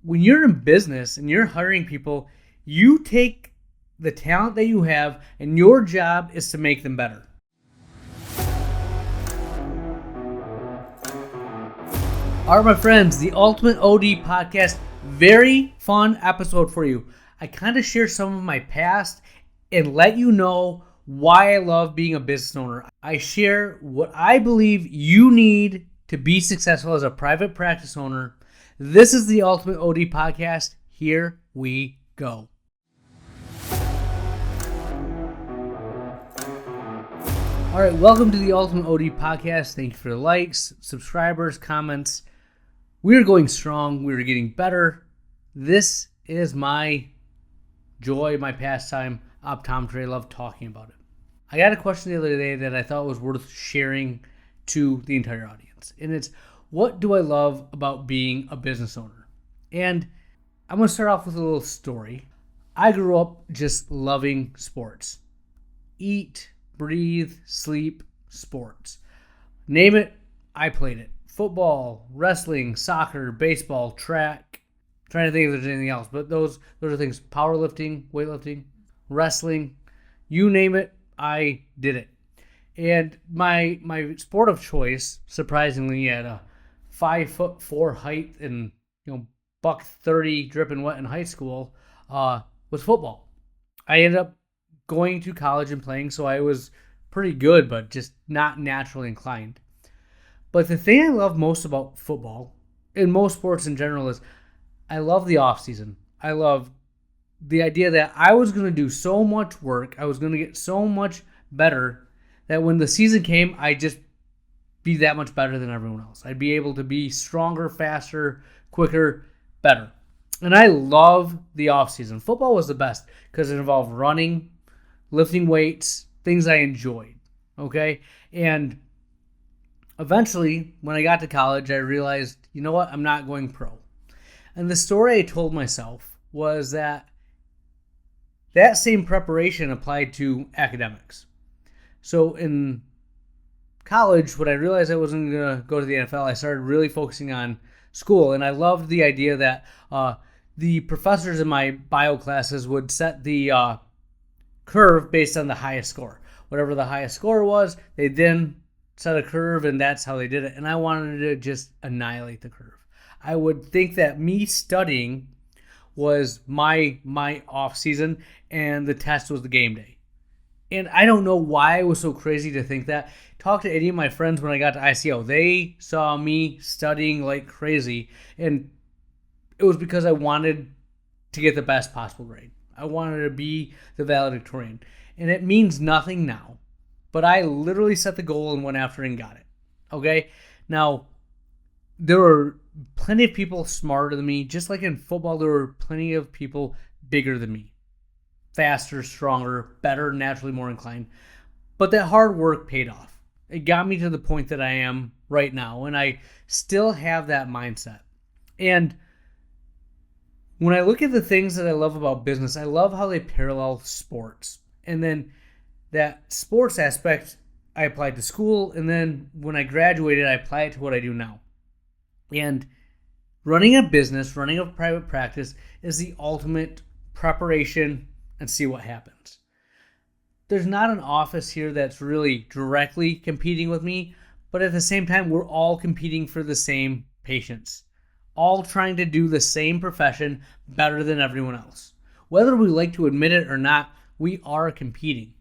when you're in business and you're hiring people, you take the talent that you have and your job is to make them better. All right, my friends, the Ultimate OD podcast, very fun episode for you. I kind of share some of my past and let you know why I love being a business owner. I share what I believe you need to be successful as a private practice owner. This is the Ultimate OD podcast. Here we go. All right, welcome to the Ultimate OD podcast. Thank you for the likes, subscribers, comments. We are going strong. We are getting better. This is my joy, my pastime, optometry. I love talking about it. I got a question the other day that I thought was worth sharing to the entire audience. And it's, what do I love about being a business owner? And I'm going to start off with a little story. I grew up just loving sports. Eat, breathe, sleep, sports. Name it, I played it. Football, wrestling, soccer, baseball, track. I'm trying to think if there's anything else, but those are things. Powerlifting, weightlifting, wrestling, you name it, I did it. And my sport of choice, surprisingly, at a 5'4" height and $130 dripping wet in high school, was football. I ended up going to college and playing, so I was pretty good, but just not naturally inclined. But the thing I love most about football, and most sports in general, is I love the off season. I love the idea that I was going to do so much work, I was going to get so much better, that when the season came, I'd just be that much better than everyone else. I'd be able to be stronger, faster, quicker, better. And I love the off season. Football was the best because it involved running, lifting weights, things I enjoyed. Okay? And eventually, when I got to college, I realized, you know what? I'm not going pro. And the story I told myself was that same preparation applied to academics. So in college, when I realized I wasn't going to go to the NFL, I started really focusing on school. And I loved the idea that the professors in my bio classes would set the curve based on the highest score. Whatever the highest score was, they then set a curve, and that's how they did it. And I wanted to just annihilate the curve. I would think that me studying was my off season, and the test was the game day. And I don't know why I was so crazy to think that. Talk to any of my friends when I got to ICO. They saw me studying like crazy, and it was because I wanted to get the best possible grade. I wanted to be the valedictorian. And it means nothing now, but I literally set the goal and went after it and got it. Okay? Now, there were plenty of people smarter than me. Just like in football, there were plenty of people bigger than me. Faster, stronger, better, naturally more inclined. But that hard work paid off. It got me to the point that I am right now, and I still have that mindset. And when I look at the things that I love about business, I love how they parallel sports. And then that sports aspect I applied to school, and then when I graduated, I applied it to what I do now. And running a business, running a private practice is the ultimate preparation and see what happens. There's not an office here that's really directly competing with me, but at the same time, we're all competing for the same patients, all trying to do the same profession better than everyone else. Whether we like to admit it or not, we are competing.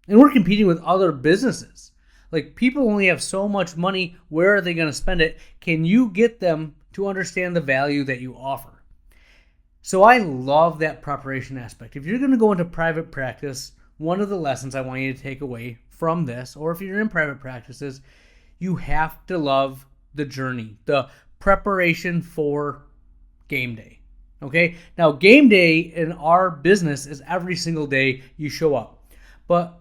And we're competing with other businesses. Like, people only have so much money. Where are they going to spend it? Can you get them to understand the value that you offer? So I love that preparation aspect. If you're going to go into private practice, one of the lessons I want you to take away from this, or if you're in private practices, you have to love the journey, the preparation for game day. Okay? Now, game day in our business is every single day you show up. But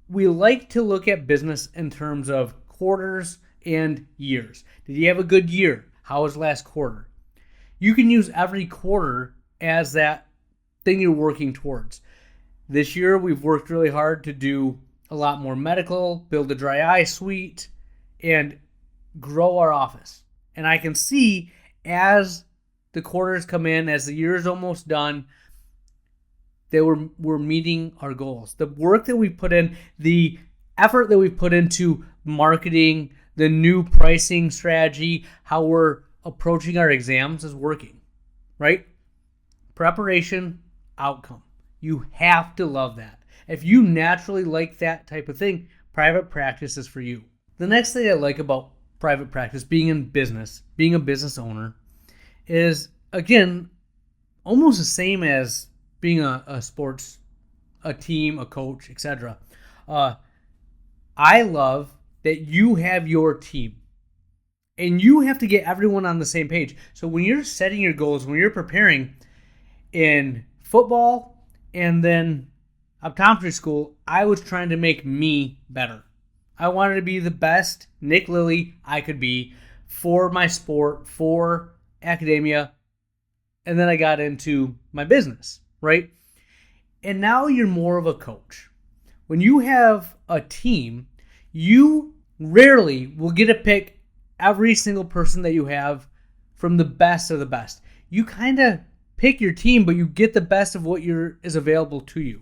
we like to look at business in terms of quarters and years. Did you have a good year? How was last quarter? You can use every quarter as that thing you're working towards. This year, we've worked really hard to do a lot more medical, build a dry eye suite, and grow our office. And I can see as the quarters come in, as the year is almost done, that we're meeting our goals. The work that we put in, the effort that we put into marketing, the new pricing strategy, how we're approaching our exams is working, right? Preparation, outcome. You have to love that. If you naturally like that type of thing, private practice is for you. The next thing I like about private practice, being in business, being a business owner, is, again, almost the same as being a sports, a team, a coach, etc. I love that you have your team and you have to get everyone on the same page. So when you're setting your goals, when you're preparing in football and then optometry school, I was trying to make me better. I wanted to be the best Nick Lilly I could be for my sport, for academia, and then I got into my business, right? And now you're more of a coach. When you have a team, you rarely will get to pick every single person that you have from the best of the best. You kind of pick your team, but you get the best of what is available to you,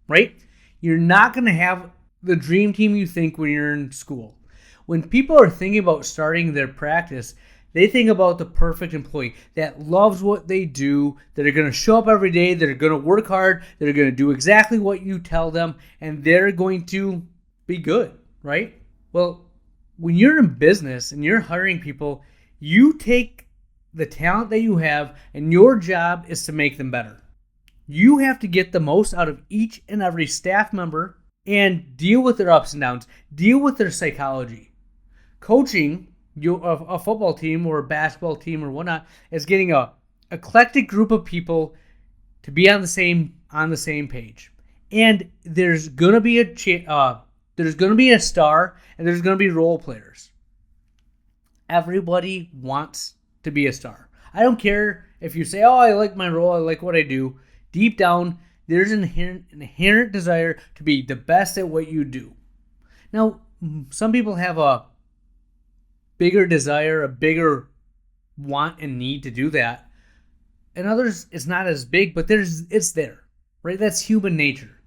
right? You're not going to have the dream team you think when you're in school. When people are thinking about starting their practice, they think about the perfect employee that loves what they do, that are going to show up every day, that are going to work hard, that are going to do exactly what you tell them, and they're going to be good, right? Well, when you're in business and you're hiring people, you take the talent that you have, and your job is to make them better. You have to get the most out of each and every staff member and deal with their ups and downs, deal with their psychology. Coaching a football team or a basketball team or whatnot is getting a eclectic group of people to be on the same page. And there's gonna be a star and there's gonna be role players. Everybody wants to be a star. I don't care if you say, "Oh, I like my role, I like what I do." Deep down, there's an inherent desire to be the best at what you do. Now, some people have a bigger desire, a bigger want and need to do that. And others, it's not as big, but it's there, right? That's human nature.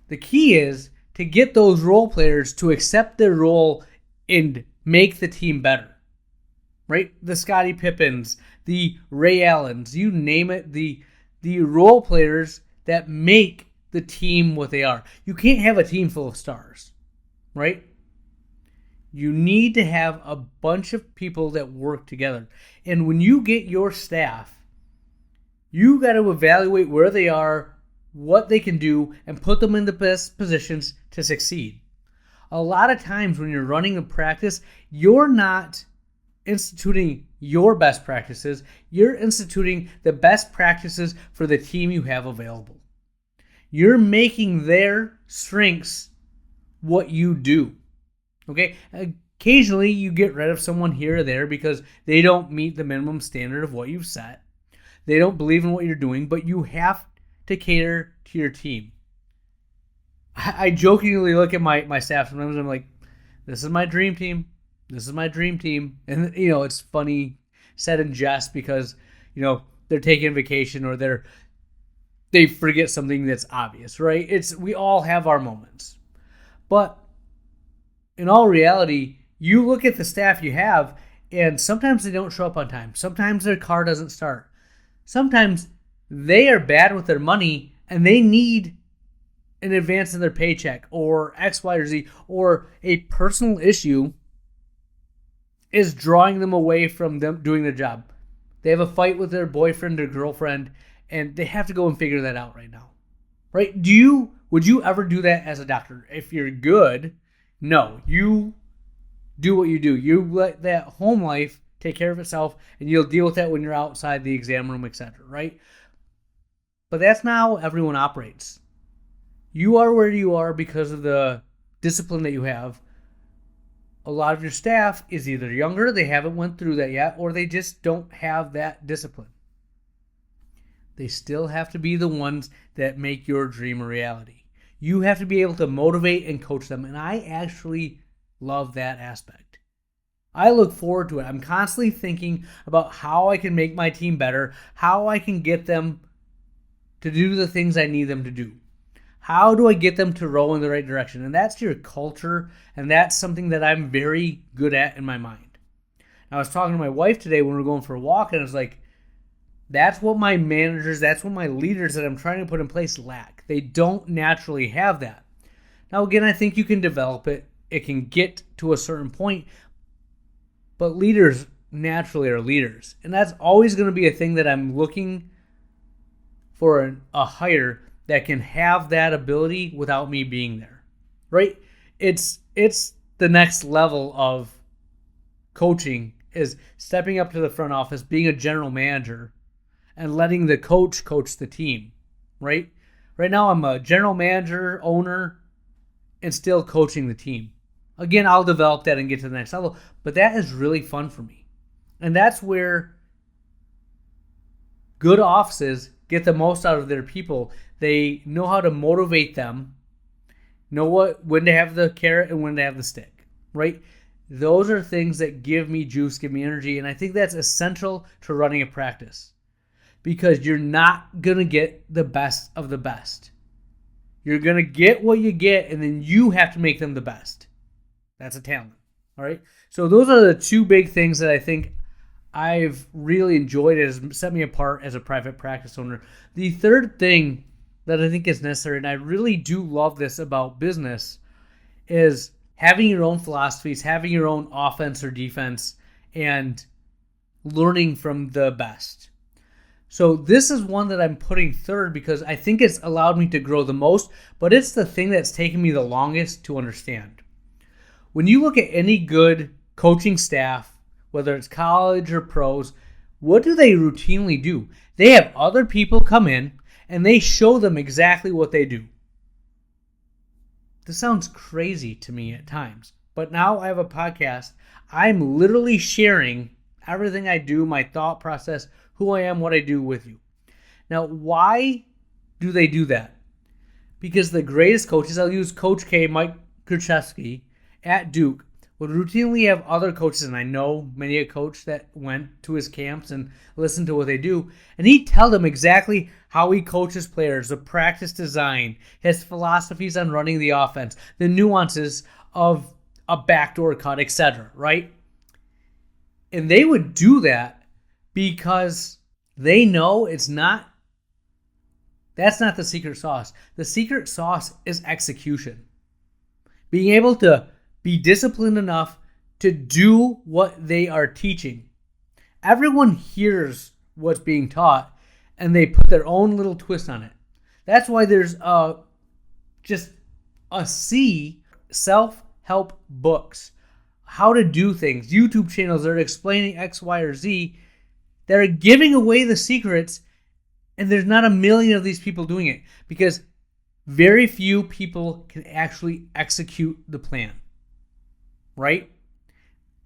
The key is to get those role players to accept their role and make the team better, right? The Scottie Pippens, the Ray Allens, you name it, the role players that make the team what they are. You can't have a team full of stars, right? You need to have a bunch of people that work together. And when you get your staff, you got to evaluate where they are, what they can do, and put them in the best positions to succeed. A lot of times when you're running a practice, you're not instituting your best practices. You're instituting the best practices for the team you have available. You're making their strengths what you do. Okay, occasionally you get rid of someone here or there because they don't meet the minimum standard of what you've set. They don't believe in what you're doing, but you have to cater to your team. I jokingly look at my staff sometimes and I'm like, this is my dream team. This is my dream team. And, it's funny said in jest because, they're taking vacation or they forget something that's obvious, right? We all have our moments. But in all reality, you look at the staff you have, and sometimes they don't show up on time. Sometimes their car doesn't start. Sometimes they are bad with their money, and they need an advance in their paycheck, or X, Y, or Z, or a personal issue is drawing them away from them doing their job. They have a fight with their boyfriend or girlfriend, and they have to go and figure that out right now. Right? Would you ever do that as a doctor? If you're good, no, you do what you do. You let that home life take care of itself, and you'll deal with that when you're outside the exam room, etc., right? But that's not how everyone operates. You are where you are because of the discipline that you have. A lot of your staff is either younger, they haven't went through that yet, or they just don't have that discipline. They still have to be the ones that make your dream a reality. You have to be able to motivate and coach them, and I actually love that aspect. I look forward to it. I'm constantly thinking about how I can make my team better, how I can get them to do the things I need them to do. How do I get them to row in the right direction? And that's your culture, and that's something that I'm very good at in my mind. I was talking to my wife today when we were going for a walk, and I was like, that's what my managers, that's what my leaders that I'm trying to put in place lack. They don't naturally have that. Now, again, I think you can develop it. It can get to a certain point, but leaders naturally are leaders. And that's always going to be a thing that I'm looking for a hire that can have that ability without me being there, right? It's the next level of coaching is stepping up to the front office, being a general manager, and letting the coach the team, right? Right now, I'm a general manager, owner, and still coaching the team. Again, I'll develop that and get to the next level, but that is really fun for me. And that's where good offices get the most out of their people. They know how to motivate them, know when to have the carrot and when to have the stick, right? Those are things that give me juice, give me energy, and I think that's essential to running a practice because you're not going to get the best of the best. You're going to get what you get, and then you have to make them the best. That's a talent, all right? So those are the two big things that I think I've really enjoyed. It has set me apart as a private practice owner. The third thing that I think is necessary, and I really do love this about business, is having your own philosophies, having your own offense or defense, and learning from the best. So this is one that I'm putting third because I think it's allowed me to grow the most, but it's the thing that's taken me the longest to understand. When you look at any good coaching staff, whether it's college or pros, what do they routinely do? They have other people come in and they show them exactly what they do. This sounds crazy to me at times, but now I have a podcast. I'm literally sharing everything I do, my thought process, who I am, what I do with you. Now, why do they do that? Because the greatest coaches, I'll use Coach K, Mike Krzyzewski at Duke, would routinely have other coaches, and I know many a coach that went to his camps and listened to what they do, and he'd tell them exactly how he coaches players, the practice design, his philosophies on running the offense, the nuances of a backdoor cut, etc., right? And they would do that because they know that's not the secret sauce. The secret sauce is execution. Being able to be disciplined enough to do what they are teaching. Everyone hears what's being taught and they put their own little twist on it. That's why there's just a sea self-help books, how to do things, YouTube channels that are explaining X, Y, or Z. They're giving away the secrets, and there's not a million of these people doing it because very few people can actually execute the plan, right?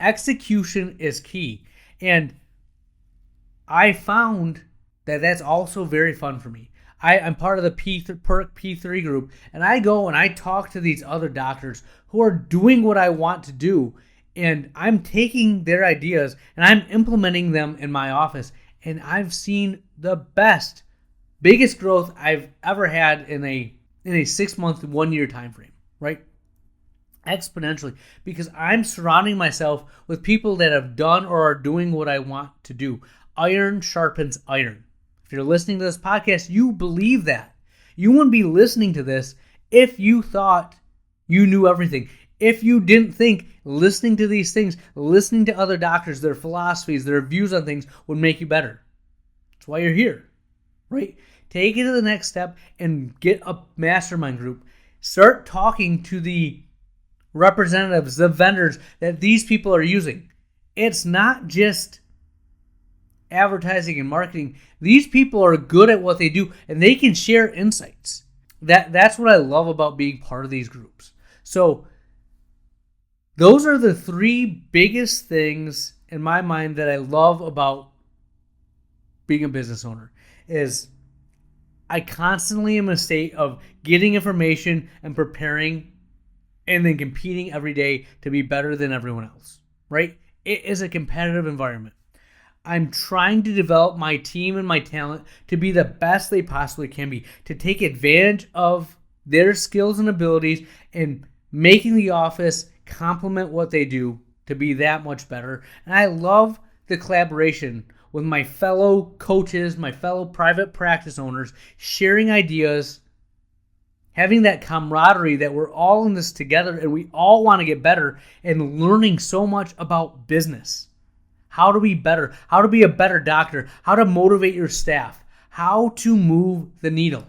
Execution is key, and I found that that's also very fun for me. I'm part of the PERC P3 group, and I go and I talk to these other doctors who are doing what I want to do, and I'm taking their ideas and I'm implementing them in my office, and I've seen the biggest growth I've ever had in a 6-month, 1 year time frame, right? Exponentially, because I'm surrounding myself with people that have done or are doing what I want to do. Iron sharpens iron. If you're listening to this podcast, you believe that. You wouldn't be listening to this if you thought you knew everything. If you didn't think listening to these things, listening to other doctors, their philosophies, their views on things would make you better. That's why you're here, right? Take it to the next step and get a mastermind group. Start talking to the representatives, the vendors that these people are using. It's not just advertising and marketing. These people are good at what they do, and they can share insights. That's what I love about being part of these groups. So those are the three biggest things in my mind that I love about being a business owner is I constantly am in a state of getting information and preparing and then competing every day to be better than everyone else, right? It is a competitive environment. I'm trying to develop my team and my talent to be the best they possibly can be, to take advantage of their skills and abilities and making the office complement what they do to be that much better. And I love the collaboration with my fellow coaches, my fellow private practice owners, sharing ideas, having that camaraderie that we're all in this together and we all want to get better, and learning so much about business. How to be better, how to be a better doctor, how to motivate your staff, how to move the needle.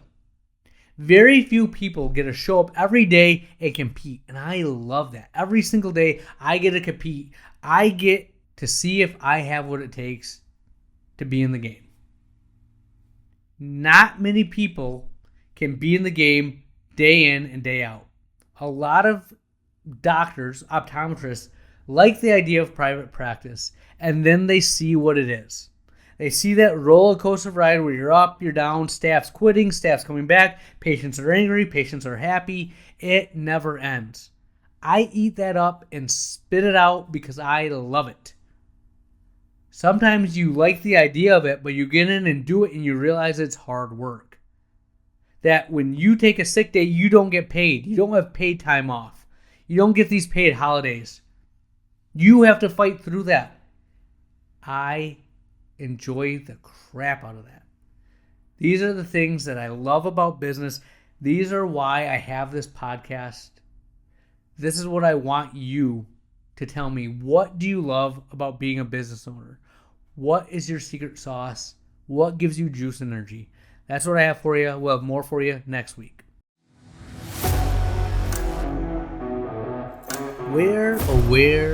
Very few people get to show up every day and compete, and I love that. Every single day I get to compete. I get to see if I have what it takes to be in the game. Not many people can be in the game day in and day out. A lot of doctors, optometrists, like the idea of private practice, and then they see what it is. They see that roller coaster ride where you're up, you're down, staff's quitting, staff's coming back, patients are angry, patients are happy. It never ends. I eat that up and spit it out because I love it. Sometimes you like the idea of it, but you get in and do it and you realize it's hard work. That when you take a sick day, you don't get paid. You don't have paid time off. You don't get these paid holidays. You have to fight through that. I enjoy the crap out of that. These are the things that I love about business. These are why I have this podcast. This is what I want you to tell me. What do you love about being a business owner? What is your secret sauce? What gives you juice and energy? That's what I have for you. We'll have more for you next week. Where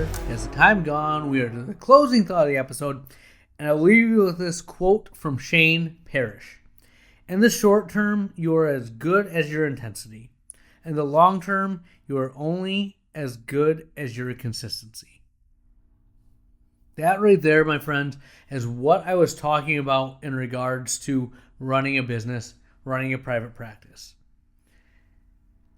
has the time gone? We are to the closing thought of the episode, and I'll leave you with this quote from Shane Parrish. In the short term, you are as good as your intensity. In the long term, you are only as good as your consistency. That right there, my friends, is what I was talking about in regards to running a business, running a private practice.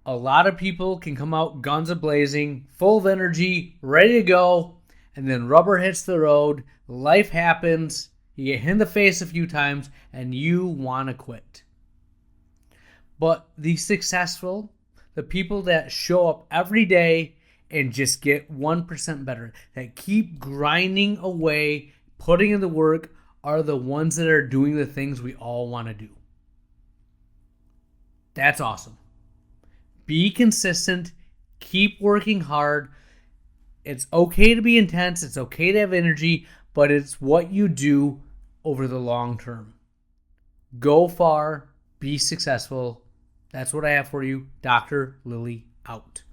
A lot of people can come out guns a-blazing, full of energy, ready to go, and then rubber hits the road, life happens, you get hit in the face a few times, and you want to quit. But the successful, the people that show up every day and just get 1% better, that keep grinding away, putting in the work, are the ones that are doing the things we all want to do. That's awesome. Be consistent. Keep working hard. It's okay to be intense. It's okay to have energy, but it's what you do over the long term. Go far. Be successful. That's what I have for you. Dr. Lily out.